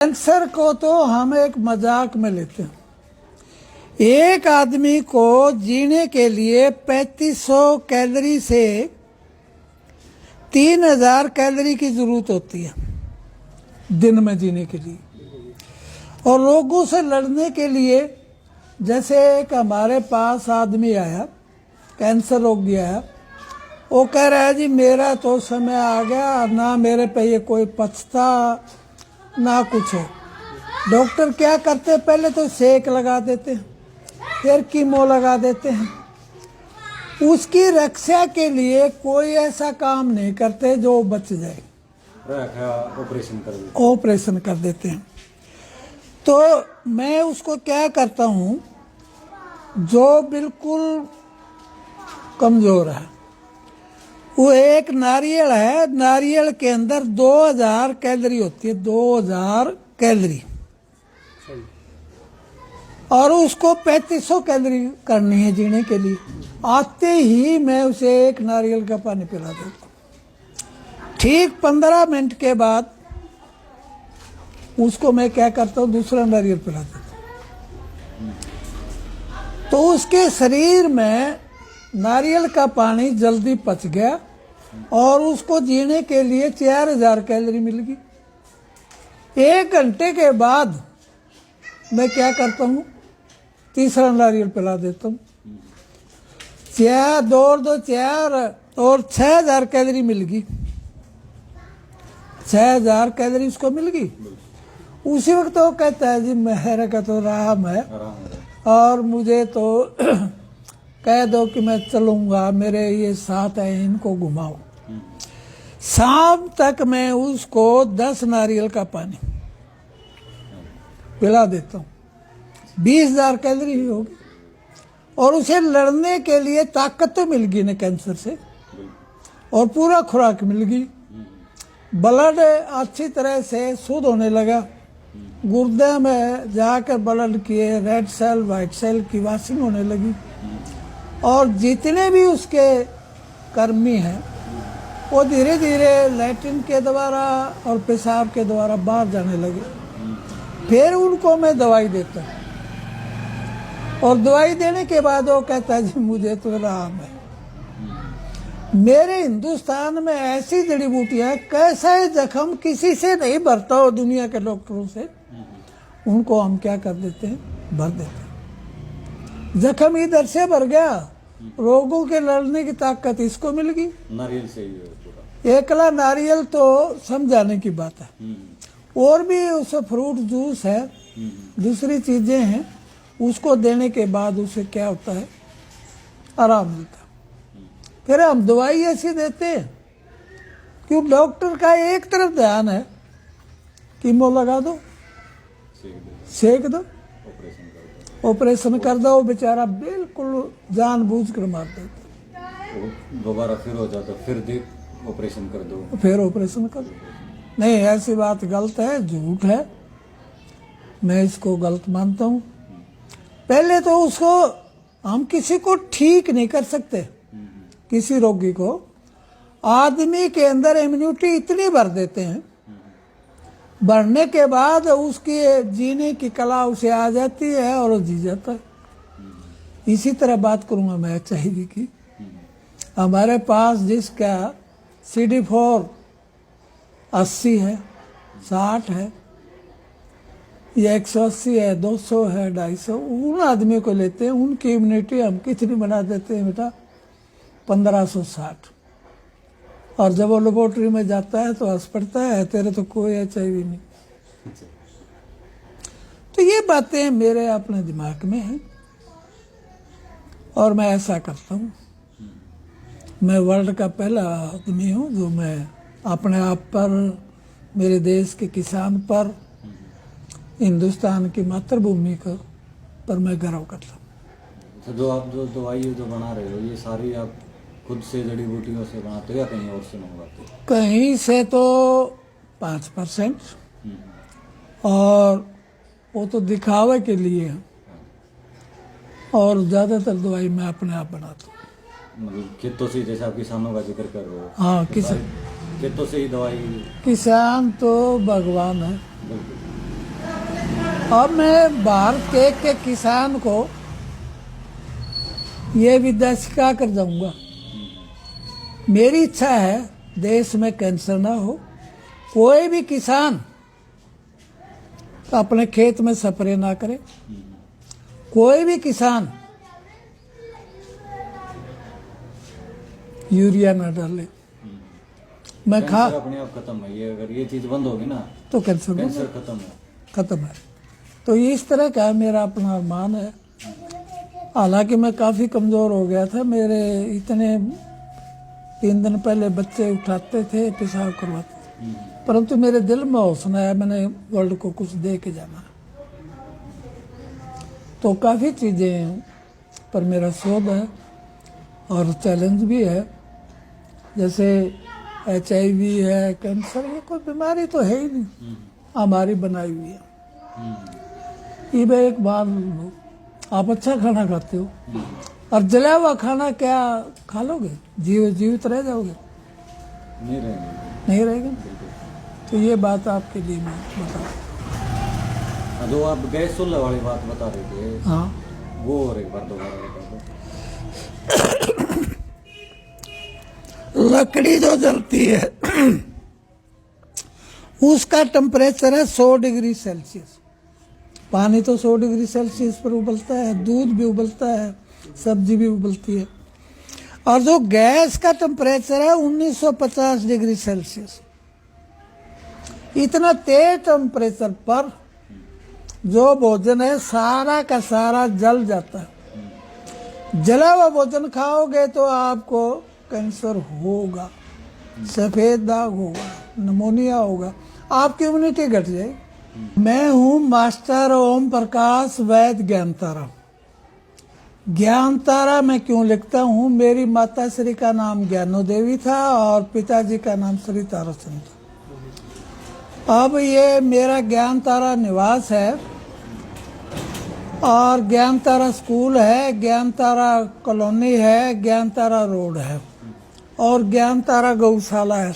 Cancer को तो हम एक मजाक में लेते हैं। एक आदमी को जीने के लिए 3500 कैलोरी से 3000 कैलोरी की जरूरत होती है दिन में जीने के लिए। और रोगों से लड़ने के लिए, जैसे एक हमारे पास आदमी आया, कैंसर रोगी आया, वो कह रहा है जी मेरा तो समय आ गया, ना मेरे पे ये कोई पछता ना कुछ है। डॉक्टर क्या करते हैं, पहले तो सेक लगा देते हैं, फिर कीमो लगा देते हैं। उसकी रक्षा के लिए कोई ऐसा काम नहीं करते जो बच जाए, ऑपरेशन कर देते हैं। तो मैं उसको क्या करता हूँ, जो बिल्कुल कमजोर है, वो एक नारियल है, नारियल के अंदर 2000 कैलोरी होती है, 2000 कैलोरी, और उसको 3500 कैलोरी करनी है जीने के लिए। आते ही मैं उसे एक नारियल का पानी पिला देता हूँ। ठीक 15 मिनट के बाद उसको मैं क्या करता हूँ, दूसरा नारियल पिला देता हूँ। तो उसके शरीर में नारियल का पानी जल्दी पच गया और उसको जीने के लिए 4000 कैलोरी मिल गई। 1 घंटे के बाद मैं क्या करता हूँ, तीसरा नारियल पिला देता हूँ। 4 और 6000 कैलोरी मिल गई। 6000 कैलोरी उसको मिल गई। उसी वक्त वो कहता है जी मेरे का तो आराम है और मुझे तो कह दो कि मैं चलूंगा, मेरे ये साथ है, इनको घुमाओ। शाम तक मैं उसको 10 नारियल का पानी पिला देता हूँ। 20000 कैलोरी होगी और उसे लड़ने के लिए ताकत तो मिल गई ना कैंसर से, और पूरा खुराक मिल गई। ब्लड अच्छी तरह से शुद्ध होने लगा। गुर्दे में जाकर ब्लड किए रेड सेल वाइट सेल की वॉशिंग होने लगी, और जितने भी उसके कर्मी हैं वो धीरे धीरे लैट्रिन के द्वारा और पेशाब के द्वारा बाहर जाने लगे। फिर उनको मैं दवाई देता हूँ, और दवाई देने के बाद वो कहता है जी मुझे तो आराम है। मेरे हिंदुस्तान में ऐसी जड़ी बूटियाँ, कैसा है जख्म किसी से नहीं भरता हो दुनिया के डॉक्टरों से, उनको हम क्या कर देते हैं, भर देते हैं। जख्म इधर से भर गया, रोगों के लड़ने की ताकत इसको मिल गई। नारियल से ही पूरा। एकला नारियल तो समझाने की बात है, और भी उस फ्रूट जूस है, दूसरी चीजें हैं, उसको देने के बाद उसे क्या होता है, आराम मिलता है। फिर हम दवाई ऐसी देते हैं कि डॉक्टर का एक तरफ ध्यान है, कीमो लगा दो, सेक दो, ऑपरेशन कर दो। बेचारा बिल्कुल जानबूझ कर मार देता, दोबारा फिर हो जाता, फिर ऑपरेशन कर दो, फिर ऑपरेशन कर दो। नहीं, ऐसी बात गलत है, झूठ है, मैं इसको गलत मानता हूँ। पहले तो उसको हम किसी को ठीक नहीं कर सकते, किसी रोगी को। आदमी के अंदर इम्यूनिटी इतनी भर देते हैं, बढ़ने के बाद उसकी जीने की कला उसे आ जाती है और वो जी जाता है। इसी तरह बात करूंगा मैं HIV की। हमारे पास जिसका CD4 80 है, 60 है, या 180 है, 200 है, 250, उन आदमियों को लेते हैं। उनकी इम्यूनिटी हम कितनी बना देते हैं बेटा, 1560। और जब वो लेबोरेटरी में जाता है तो हंस पड़ता है, तेरे तो कोई HIV नहीं। तो ये बातें मेरे अपने दिमाग में हैं और मैं ऐसा करता हूँ। मैं वर्ल्ड का पहला आदमी हूँ जो मैं अपने आप पर, मेरे देश के किसान पर, हिंदुस्तान की मातृभूमि पर मैं गर्व करता हूँ। तो जो आप जो दवाई जो बना रहे हो, ये सारी आप खुद से जड़ी बूटियों से बनाते हो या कहीं और से मंगवाते हो? कहीं से तो 5%, और वो तो दिखावे के लिए है, और ज़्यादातर दवाई मैं अपने आप बनाता हूँ। मतलब खेतों से, जैसे आप किसानों का जिक्र कर रहे हो, हाँ, खेतों से ही दवाई। किसान तो भगवान है, अब मैं भारत के एक किसान को ये विद्या सिखा कर जाऊंगा। मेरी इच्छा है देश में कैंसर ना हो। कोई भी किसान अपने खेत में स्प्रे ना करे, कोई भी किसान यूरिया ना डाले। मैं कैंसर अपने आप खत्म है, ये अगर ये चीज बंद होगी ना तो कैंसर कैंसर खत्म है। तो इस तरह का मेरा अपना अरमान है। हालांकि मैं काफ़ी कमज़ोर हो गया था। मेरे इतने 3 दिन पहले बच्चे उठाते थे, पेशाब करवाते थे, परंतु मेरे दिल में हौसला है, मैंने वर्ल्ड को कुछ दे के जाना। तो काफ़ी चीज़ें पर मेरा शोध है और चैलेंज भी है। जैसे HIV है, कैंसर, ये कोई बीमारी तो है ही नहीं, हमारी बनाई हुई है। ये मैं एक बात बोलूं, आप अच्छा खाना खाते हो और जला हुआ खाना क्या खा लोगे? जीवित रह जाओगे? नहीं रहेगा। तो ये बात आपके लिए मैं बता। जो आप गैस चूल्हे वाली बात बता रहे थे, हाँ, वो और एक बार दोबारा बता दो। लकड़ी जो जलती है उसका टेम्परेचर है 100 डिग्री सेल्सियस। पानी तो 100 डिग्री सेल्सियस पर उबलता है, दूध भी उबलता है, सब्जी भी उबलती है। और जो गैस का टेम्परेचर है 1950 डिग्री सेल्सियस। इतना तेज टेम्परेचर पर जो भोजन है सारा का सारा जल जाता है। जला हुआ भोजन खाओगे तो आपको कैंसर होगा, सफेद दाग होगा, निमोनिया होगा, आपकी इम्यूनिटी घट जाएगी। मैं हूँ मास्टर ओम प्रकाश वैद्य ज्ञानतारा। ज्ञानतारा मैं क्यों लिखता हूँ? मेरी माता श्री का नाम ज्ञानो देवी था और पिताजी का नाम श्री ताराचंद था। अब ये मेरा ज्ञानतारा निवास है और ज्ञानतारा स्कूल है, ज्ञानतारा कॉलोनी है, ज्ञानतारा रोड है और ज्ञानतारा गौशाला है।